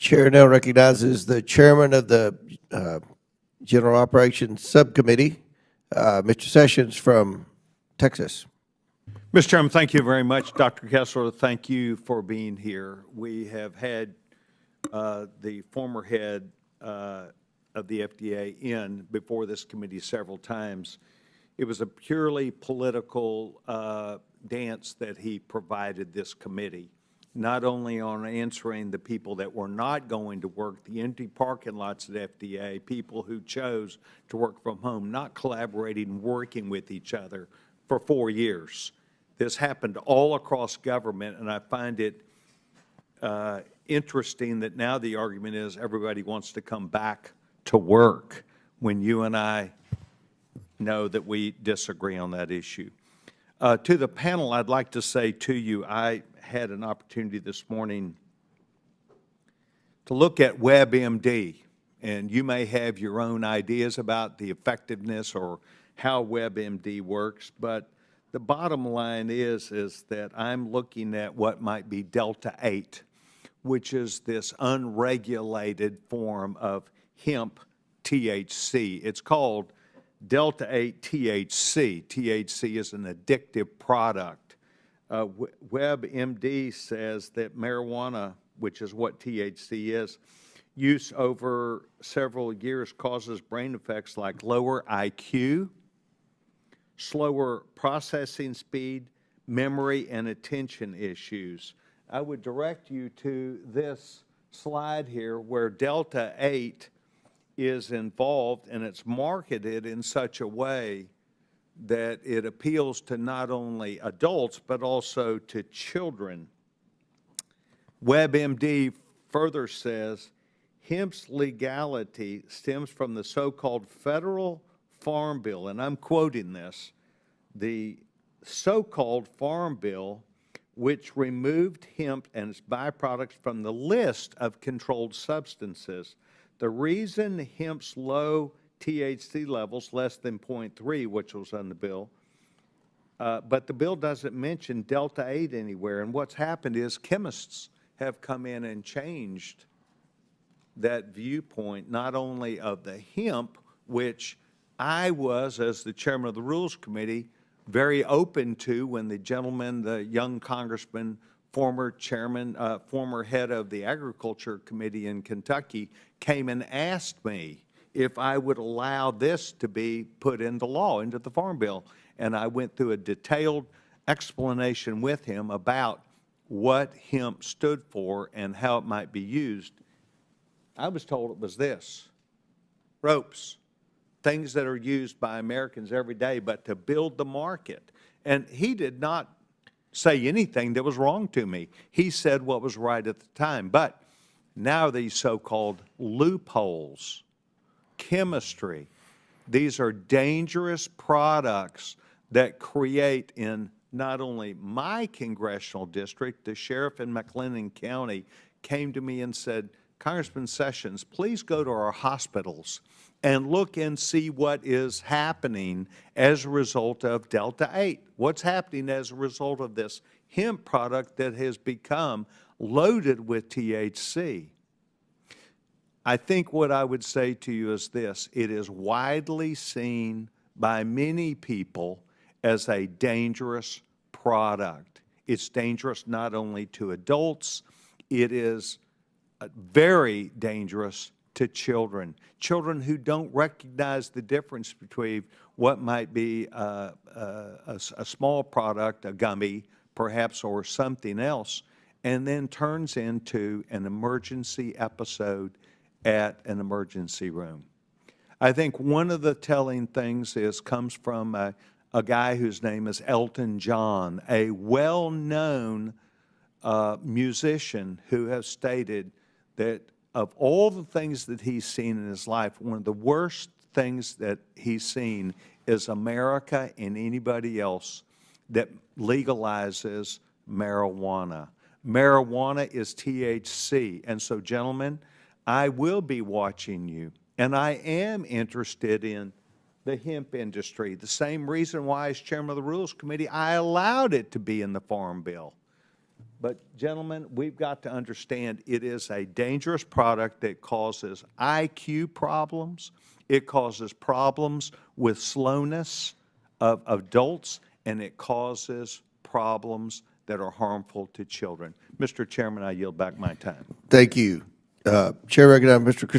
Chair now recognizes the chairman of the General Operations Subcommittee, Mr. Sessions from Texas. Mr. Chairman, thank you very much. Dr. Kessler, thank you for being here. We have had the former head of the FDA in before this committee several times. It was a purely political dance that he provided this committee, not only on answering the people that were not going to work, the empty parking lots at FDA, people who chose to work from home, not collaborating, working with each other for 4 years. This happened all across government, and I find it interesting that now the argument is everybody wants to come back to work when you and I know that we disagree on that issue. To the panel, I'd like to say to you, I had an opportunity this morning to look at WebMD, and you may have your own ideas about the effectiveness or how WebMD works, but the bottom line is that I'm looking at what might be Delta-8, which is this unregulated form of hemp THC. It's called Delta-8 THC. THC is an addictive product. WebMD says that marijuana, which is what THC is, use over several years causes brain effects like lower IQ, slower processing speed, memory, and attention issues. I would direct you to this slide here where Delta-8 is involved, and it's marketed in such a way that it appeals to not only adults but also to children. WebMD further says hemp's legality stems from the so-called federal Farm Bill, and I'm quoting this, the so-called Farm Bill, which removed hemp and its byproducts from the list of controlled substances. The reason hemp's low THC levels, less than 0.3, which was on the bill, but the bill doesn't mention Delta-8 anywhere, and what's happened is chemists have come in and changed that viewpoint, not only of the hemp, which I was, as the chairman of the Rules Committee, very open to when the gentleman, the young congressman, former chairman, former head of the Agriculture Committee in Kentucky, came and asked me if I would allow this to be put into law, into the Farm Bill. And I went through a detailed explanation with him about what hemp stood for and how it might be used. I was told it was this: ropes. Things that are used by Americans every day, but to build the market. And he did not say anything that was wrong to me. He said what was right at the time. But now these so-called loopholes, chemistry, these are dangerous products that create in not only my congressional district, the sheriff in McLennan County came to me and said, Congressman Sessions, please go to our hospitals and look and see what is happening as a result of Delta-8. What's happening as a result of this hemp product that has become loaded with THC. I think what I would say to you is this: it is widely seen by many people as a dangerous product. It's dangerous not only to adults, it is very dangerous to children, children who don't recognize the difference between what might be a small product, a gummy perhaps, or something else, and then turns into an emergency episode at an emergency room. I think one of the telling things comes from a guy whose name is Elton John, a well-known musician who has stated that of all the things that he's seen in his life, one of the worst things that he's seen is America and anybody else that legalizes marijuana. Marijuana is THC. And so, gentlemen, I will be watching you, and I am interested in the hemp industry. The same reason why, as chairman of the Rules Committee, I allowed it to be in the Farm Bill. But gentlemen, we've got to understand it is a dangerous product that causes IQ problems. It causes problems with slowness of adults, and it causes problems that are harmful to children. Mr. Chairman, I yield back my time. Thank you. Chair recognizes Mr. Christopher.